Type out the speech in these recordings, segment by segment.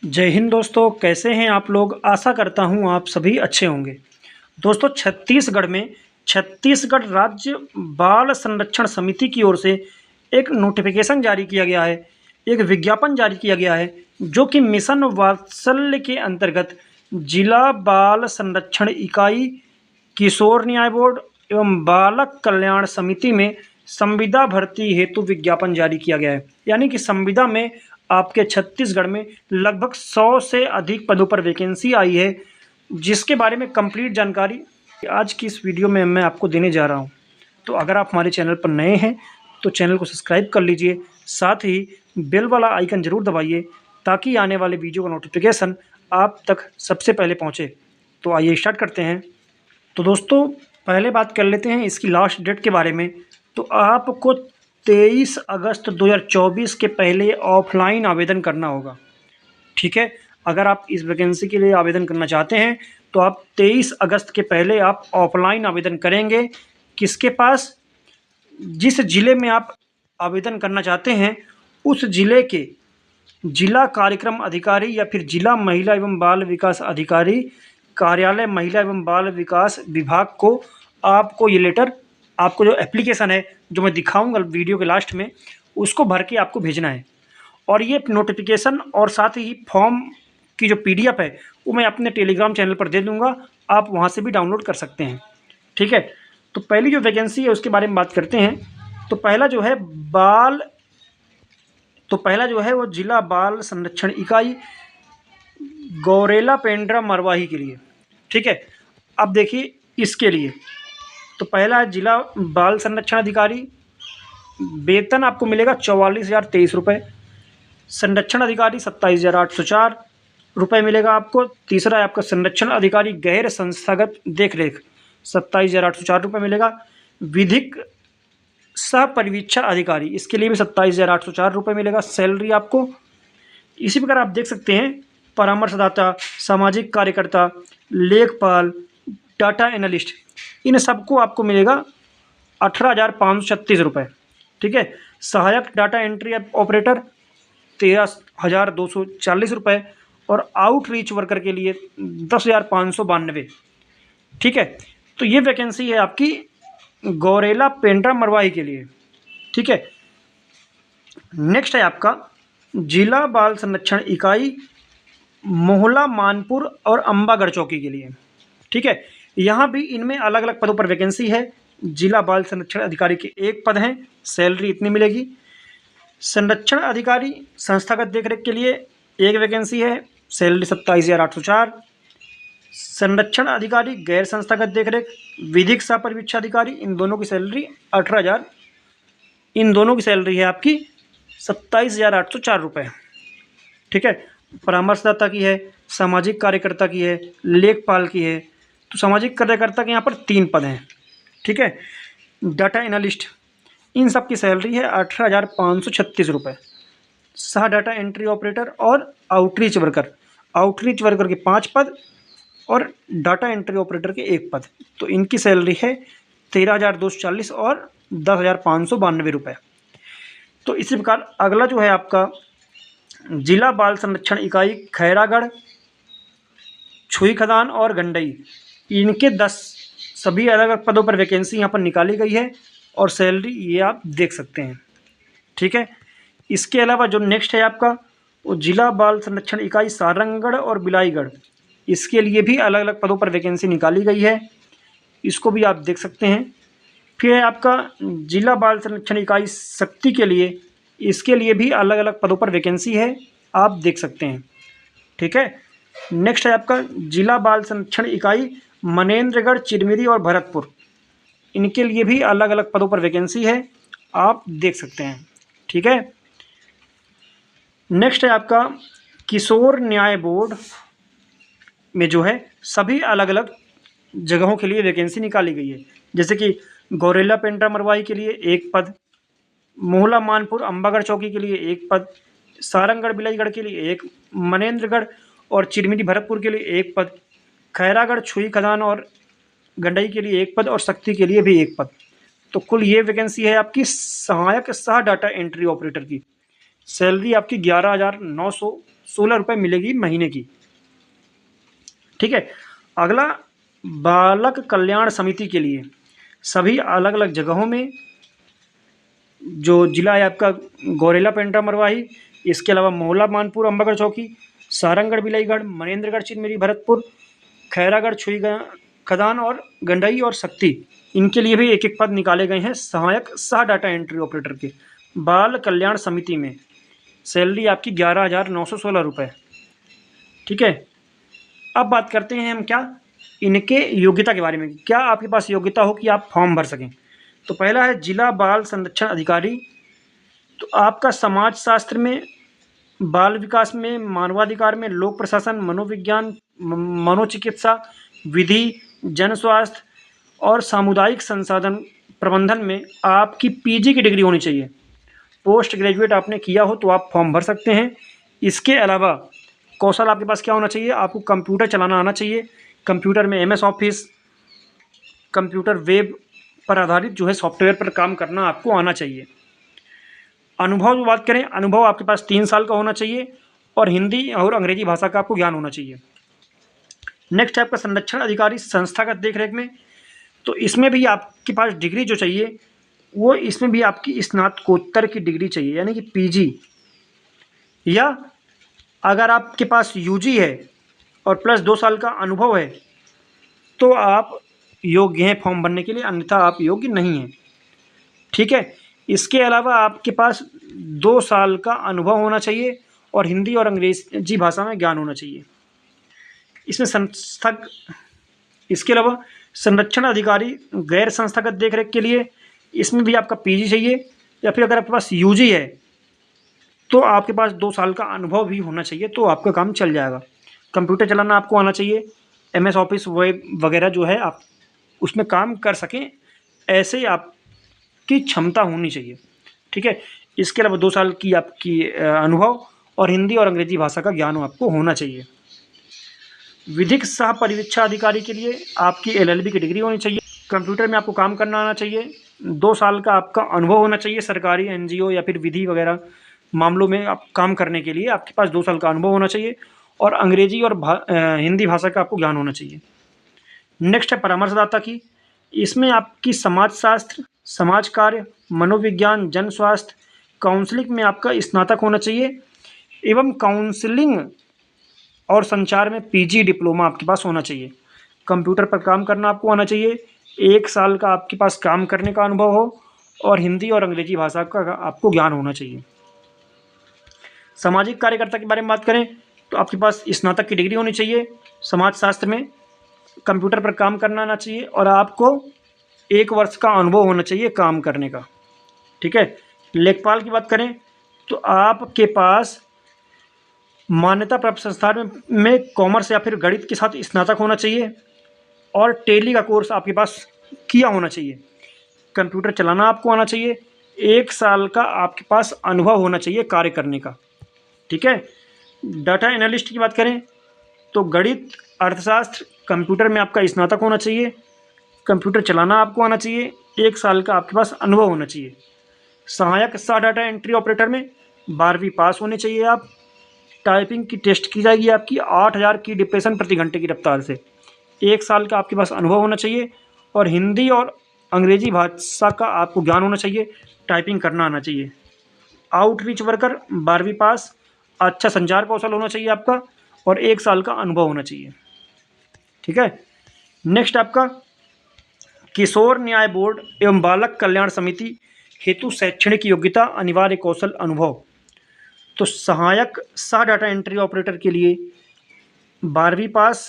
जय हिंद दोस्तों, कैसे हैं आप लोग। आशा करता हूं आप सभी अच्छे होंगे। दोस्तों, छत्तीसगढ़ राज्य बाल संरक्षण समिति की ओर से एक नोटिफिकेशन जारी किया गया है, एक विज्ञापन जारी किया गया है, जो कि मिशन वात्सल्य के अंतर्गत जिला बाल संरक्षण इकाई, किशोर न्याय बोर्ड एवं बालक कल्याण समिति में संविदा भर्ती हेतु विज्ञापन जारी किया गया है। यानी कि संविदा में आपके छत्तीसगढ़ में लगभग 100 से अधिक पदों पर वैकेंसी आई है, जिसके बारे में कंप्लीट जानकारी आज की इस वीडियो में मैं आपको देने जा रहा हूं। तो अगर आप हमारे चैनल पर नए हैं तो चैनल को सब्सक्राइब कर लीजिए, साथ ही बेल वाला आइकन ज़रूर दबाइए ताकि आने वाले वीडियो का नोटिफिकेशन आप तक सबसे पहले पहुंचे। तो आइए स्टार्ट करते हैं। तो दोस्तों, पहले बात कर लेते हैं इसकी लास्ट डेट के बारे में। तो आपको 23 अगस्त 2024 के पहले ऑफलाइन आवेदन करना होगा। ठीक है, अगर आप इस वैकेंसी के लिए आवेदन करना चाहते हैं तो आप 23 अगस्त के पहले आप ऑफलाइन आवेदन करेंगे। किसके पास, जिस ज़िले में आप आवेदन करना चाहते हैं उस ज़िले के जिला कार्यक्रम अधिकारी या फिर जिला महिला एवं बाल विकास अधिकारी कार्यालय महिला एवं बाल विकास विभाग को आपको ये लेटर, आपको जो एप्लीकेशन है जो मैं दिखाऊंगा वीडियो के लास्ट में, उसको भर के आपको भेजना है। और ये नोटिफिकेशन और साथ ही फॉर्म की जो पीडीएफ है वो मैं अपने टेलीग्राम चैनल पर दे दूंगा, आप वहाँ से भी डाउनलोड कर सकते हैं। ठीक है, तो पहली जो वैकेंसी है उसके बारे में बात करते हैं। तो पहला जो है वो जिला बाल संरक्षण इकाई गौरेला पेंड्रा मरवाही के लिए। ठीक है, अब देखिए इसके लिए तो पहला है जिला बाल संरक्षण अधिकारी, वेतन आपको मिलेगा 44,023 रुपये। संरक्षण अधिकारी 27,804 रुपये मिलेगा आपको। तीसरा है आपका संरक्षण अधिकारी गैर संस्थागत देख रेख, 27,804 रुपये मिलेगा। विधिक सह परिवीक्षा अधिकारी, इसके लिए भी 27,804 रुपये मिलेगा सैलरी आपको। इसी प्रकार आप देख सकते हैं परामर्शदाता, सामाजिक कार्यकर्ता, लेखपाल, डाटा एनालिस्ट, इन सबको आपको मिलेगा 18,536 रुपये। ठीक है, सहायक डाटा एंट्री ऑपरेटर 13,240 रुपये और आउटरीच वर्कर के लिए 10,592। ठीक है, तो ये वैकेंसी है आपकी गौरेला पेंड्रा मरवाही के लिए। ठीक है, नेक्स्ट है आपका जिला बाल संरक्षण इकाई मोहला मानपुर और अंबागढ़ चौकी के लिए। ठीक है, यहाँ भी इनमें अलग अलग पदों पर वैकेंसी है। जिला बाल संरक्षण अधिकारी के एक पद हैं, सैलरी इतनी मिलेगी। संरक्षण अधिकारी संस्थागत देखरेख के लिए एक वैकेंसी है, सैलरी 27,804। संरक्षण अधिकारी गैर संस्थागत देखरेख, विधिक सह परिवीक्षा अधिकारी, इन दोनों की सैलरी 18,000, इन दोनों की सैलरी है आपकी 27,804 रुपये। ठीक है, परामर्शदाता की है, सामाजिक कार्यकर्ता की है, लेखपाल की है। तो सामाजिक कार्यकर्ता के यहाँ पर 3 पद हैं। ठीक है, डाटा एनालिस्ट, इन सब की सैलरी है 18,536 रुपये। सह डाटा एंट्री ऑपरेटर और आउटरीच वर्कर के 5 पद और डाटा एंट्री ऑपरेटर के 1 पद। तो इनकी सैलरी है 13,240 और 10,592 रुपये। तो इसी प्रकार अगला जो है आपका जिला बाल संरक्षण इकाई खैरागढ़, छुई खदान और गंडई, इनके 10 सभी अलग अलग पदों पर वैकेंसी यहाँ पर निकाली गई है और सैलरी ये आप देख सकते हैं। ठीक है, इसके अलावा जो नेक्स्ट है आपका वो जिला बाल संरक्षण इकाई सारंगगढ़ और बिलाईगढ़, इसके लिए भी अलग अलग पदों पर वैकेंसी निकाली गई है, इसको भी आप देख सकते हैं। फिर है आपका जिला बाल संरक्षण इकाई शक्ति के लिए, इसके लिए भी अलग अलग पदों पर वैकेंसी है, आप देख सकते हैं। ठीक है, नेक्स्ट है आपका जिला बाल संरक्षण इकाई मनेन्द्रगढ़, चिरमिरी और भरतपुर, इनके लिए भी अलग अलग पदों पर वैकेंसी है, आप देख सकते हैं। ठीक है, नेक्स्ट है आपका किशोर न्याय बोर्ड में जो है सभी अलग अलग जगहों के लिए वैकेंसी निकाली गई है, जैसे कि गौरेला पेंड्रा मरवाही के लिए 1 पद, मोहला मानपुर अंबागढ़ चौकी के लिए 1 पद, सारंगगढ़ बिलाईगढ़ के लिए 1, मनेन्द्रगढ़ और चिरमिरी भरतपुर के लिए 1 पद, खैरागढ़, छुई खदान और गंडई के लिए 1 पद और शक्ति के लिए भी 1 पद। तो कुल ये वैकेंसी है आपकी सहायक सह डाटा एंट्री ऑपरेटर की। सैलरी आपकी 11,900 16 रुपये मिलेगी महीने की। ठीक है। अगला, बालक कल्याण समिति के लिए सभी अलग अलग जगहों में, जो जिला है आपका गौरेला पेंड्रा मरवाही, इसके अलावा मोहला मानपुर अंबागढ़ चौकी, सारंगगढ़ बिलाईगढ़, मनेन्द्रगढ़ चिरमिरी भरतपुर, खैरागढ़ छुई खदान और गंडई और शक्ति, इनके लिए भी एक एक पद निकाले गए हैं सहायक सह डाटा एंट्री ऑपरेटर के। बाल कल्याण समिति में सैलरी आपकी 11,916 रुपये। ठीक है। अब बात करते हैं हम क्या, इनके योग्यता के बारे में, क्या आपके पास योग्यता हो कि आप फॉर्म भर सकें। तो पहला है जिला बाल संरक्षण अधिकारी। तो आपका समाज शास्त्र में, बाल विकास में, मानवाधिकार में, लोक प्रशासन, मनोविज्ञान, मनोचिकित्सा, विधि, जन स्वास्थ्य और सामुदायिक संसाधन प्रबंधन में आपकी पीजी की डिग्री होनी चाहिए। पोस्ट ग्रेजुएट आपने किया हो तो आप फॉर्म भर सकते हैं। इसके अलावा कौशल आपके पास क्या होना चाहिए, आपको कंप्यूटर चलाना आना चाहिए। कंप्यूटर में MS ऑफिस, कंप्यूटर वेब पर आधारित जो है सॉफ्टवेयर पर काम करना आपको आना चाहिए। अनुभव की बात करें, अनुभव आपके पास 3 साल का होना चाहिए और हिंदी और अंग्रेजी भाषा का आपको ज्ञान होना चाहिए। नेक्स्ट है आपका संरक्षण अधिकारी संस्थागत देखरेख में। तो इसमें भी आपके पास डिग्री जो चाहिए वो, इसमें भी आपकी स्नातकोत्तर की डिग्री चाहिए, यानी कि PG, या अगर आपके पास UG है और प्लस 2 साल का अनुभव है तो आप योग्य हैं फॉर्म भरने के लिए, अन्यथा आप योग्य नहीं हैं। ठीक है। इसके अलावा आपके पास 2 साल का अनुभव होना चाहिए और हिंदी और अंग्रेजी भाषा में ज्ञान होना चाहिए। इसमें इसके अलावा संरक्षण अधिकारी गैर संस्थागत देखरेख के लिए, इसमें भी आपका PG चाहिए, या फिर अगर आपके पास UG है तो आपके पास 2 साल का अनुभव भी होना चाहिए, तो आपका काम चल जाएगा। कंप्यूटर चलाना आपको आना चाहिए, MS ऑफिस वेब वगैरह जो है आप उसमें काम कर सकें, ऐसे आपकी क्षमता होनी चाहिए। ठीक है। इसके अलावा 2 साल की आपकी अनुभव और हिंदी और अंग्रेजी भाषा का ज्ञान आपको होना चाहिए। विधिक सह परिवीक्षा अधिकारी के लिए आपकी LLB की डिग्री होनी चाहिए। कंप्यूटर में आपको काम करना आना चाहिए। 2 साल का आपका अनुभव होना चाहिए। सरकारी NGO या फिर विधि वगैरह मामलों में आप काम करने के लिए आपके पास 2 साल का अनुभव होना चाहिए और अंग्रेजी और हिंदी भाषा का आपको ज्ञान होना चाहिए। नेक्स्ट है परामर्शदाता की। इसमें आपकी समाजशास्त्र, समाज कार्य, मनोविज्ञान, जन स्वास्थ्य, काउंसलिंग में आपका स्नातक होना चाहिए एवं काउंसलिंग और संचार में PG डिप्लोमा आपके पास होना चाहिए। कंप्यूटर पर काम करना आपको आना चाहिए। 1 साल का आपके पास काम करने का अनुभव हो और हिंदी और अंग्रेजी भाषा का आपको ज्ञान होना चाहिए। सामाजिक कार्यकर्ता के बारे में बात करें तो आपके पास स्नातक की डिग्री होनी चाहिए समाजशास्त्र में, कंप्यूटर पर काम करना आना चाहिए और आपको 1 वर्ष का अनुभव होना चाहिए काम करने का। ठीक है। लेखपाल की बात करें तो आपके पास मान्यता प्राप्त संस्थान में कॉमर्स या फिर गणित के साथ स्नातक होना चाहिए और टेली का कोर्स आपके पास किया होना चाहिए। कंप्यूटर चलाना आपको आना चाहिए। 1 साल का आपके पास अनुभव होना चाहिए कार्य करने का। ठीक है। डाटा एनालिस्ट की बात करें तो गणित, अर्थशास्त्र, कंप्यूटर में आपका स्नातक होना चाहिए। कंप्यूटर चलाना आपको आना चाहिए। 1 साल का आपके पास अनुभव होना चाहिए। सहायक सह डाटा एंट्री ऑपरेटर में 12वीं पास होने चाहिए आप। टाइपिंग की टेस्ट की जाएगी आपकी 8000 की डिप्रेशन प्रति घंटे की रफ्तार से। 1 साल का आपके पास अनुभव होना चाहिए और हिंदी और अंग्रेजी भाषा का आपको ज्ञान होना चाहिए। टाइपिंग करना आना चाहिए। आउटरीच वर्कर 12वीं पास, अच्छा संचार कौशल होना चाहिए आपका और 1 साल का अनुभव होना चाहिए। ठीक है। नेक्स्ट आपका किशोर न्याय बोर्ड एवं बालक कल्याण समिति हेतु शैक्षणिक योग्यता, अनिवार्य कौशल, अनुभव। तो सहायक सह डाटा एंट्री ऑपरेटर के लिए 12वीं पास,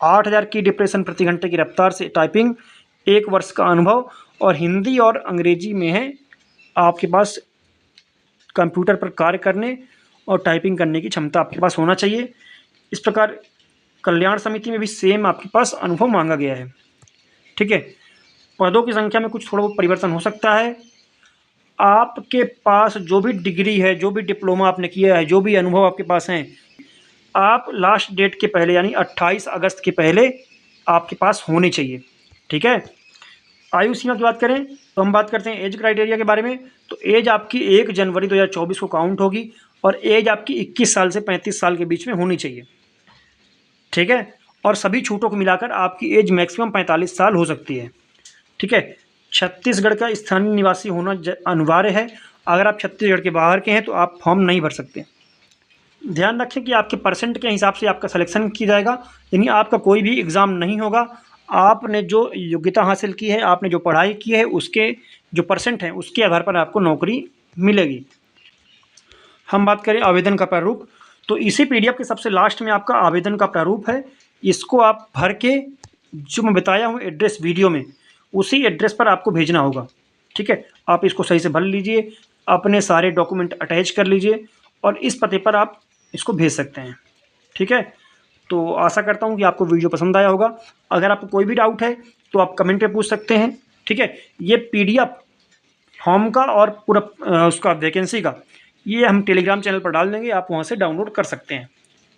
8000 की डिप्रेशन प्रति घंटे की रफ्तार से टाइपिंग, 1 वर्ष का अनुभव और हिंदी और अंग्रेजी में है आपके पास कंप्यूटर पर कार्य करने और टाइपिंग करने की क्षमता आपके पास होना चाहिए। इस प्रकार कल्याण समिति में भी सेम आपके पास अनुभव मांगा गया है। ठीक है। पदों की संख्या में कुछ थोड़ा बहुत परिवर्तन हो सकता है। आपके पास जो भी डिग्री है, जो भी डिप्लोमा आपने किया है, जो भी अनुभव आपके पास हैं, आप लास्ट डेट के पहले यानी 28 अगस्त के पहले आपके पास होने चाहिए। ठीक है। आयु सीमा की बात करें तो हम बात करते हैं एज क्राइटेरिया के बारे में। तो एज आपकी 1 जनवरी 2024 को काउंट होगी। और एज आपकी 21 साल से 35 साल के बीच में होनी चाहिए, ठीक है। और सभी छूटों को मिलाकर आपकी एज मैक्सिमम 45 साल हो सकती है, ठीक है। छत्तीसगढ़ का स्थानीय निवासी होना अनिवार्य है। अगर आप छत्तीसगढ़ के बाहर के हैं तो आप फॉर्म नहीं भर सकते। ध्यान रखें कि आपके परसेंट के हिसाब से आपका सिलेक्शन किया जाएगा, यानी आपका कोई भी एग्ज़ाम नहीं होगा। आपने जो योग्यता हासिल की है, आपने जो पढ़ाई की है, उसके जो परसेंट हैं उसके आधार पर आपको नौकरी मिलेगी। हम बात करें आवेदन का प्रारूप, तो इसी पीडीएफ के सबसे लास्ट में आपका आवेदन का प्रारूप है। इसको आप भर के जो मैं बताया हूँ एड्रेस वीडियो में, उसी एड्रेस पर आपको भेजना होगा, ठीक है। आप इसको सही से भर लीजिए, अपने सारे डॉक्यूमेंट अटैच कर लीजिए और इस पते पर आप इसको भेज सकते हैं, ठीक है। तो आशा करता हूँ कि आपको वीडियो पसंद आया होगा। अगर आपको कोई भी डाउट है तो आप कमेंट पे पूछ सकते हैं, ठीक है। ये पीडीएफ फॉर्म का और पूरा उसका वैकेंसी का ये हम टेलीग्राम चैनल पर डाल देंगे, आप वहाँ से डाउनलोड कर सकते हैं,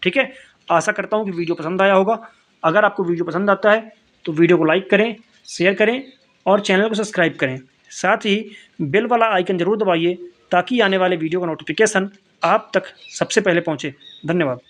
ठीक है। आशा करता हूँ कि वीडियो पसंद आया होगा। अगर आपको वीडियो पसंद आता है तो वीडियो को लाइक करें, शेयर करें और चैनल को सब्सक्राइब करें। साथ ही बेल वाला आइकन ज़रूर दबाइए ताकि आने वाले वीडियो का नोटिफिकेशन आप तक सबसे पहले पहुँचे। धन्यवाद।